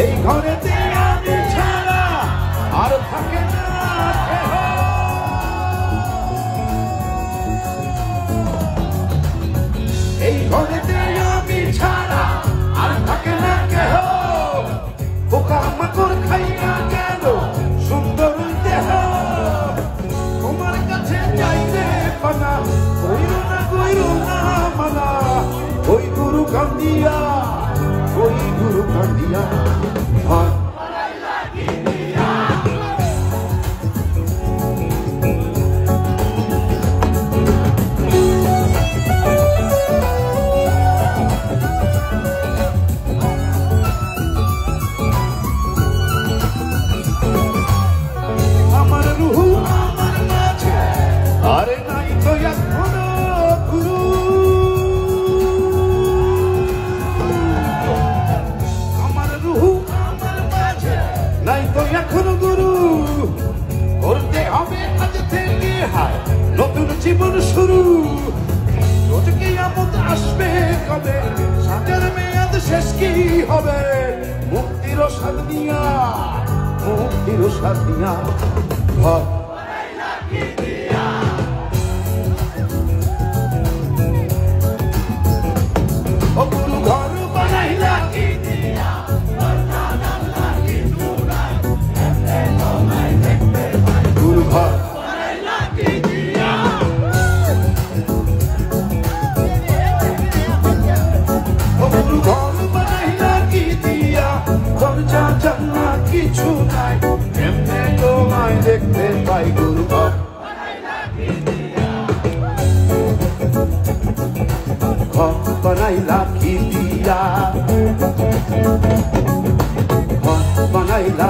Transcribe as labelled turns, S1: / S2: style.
S1: এই ঘরেতে আমি ছাড়া আর থাকে না কেহ। এই ঘরেতে আমি ছাড়া আর থাকে না কেহ। পোকা মাকড় খাইয়া গেল সুন্দর দেহ। তোমার কাছে যাইতে পানা কইর না মানা। ওই গুরু কান্দিয়া ভাই আমার রুহু আমার মাঝে আরে নাই তো এখনো গুরু। আমার রুহু আমার মাঝে নাই তো এখনো গুরু। করতে হবে আজ থেকে হায় নতুন জীবন শুরু। রোজ কিয়ামত আসবে কবে, সাজার মেয়াদ শেষ কি হবে। মুক্তির স্বাদ নিয়া ও গুরু ঘর বানাইলা কি দিয়া। গুরু ঘর বানাইলা কি দিয়া। ও গুরু ঘর বানাইলা কি দিয়া। দরজা জানলা কিছু নাই, এমনে তোমায় দেখতে পাই। গুরু ঘর বানাইলা কি দিয়া। ঘর বানাইলা কি দিয়া। ঘর বানাইলা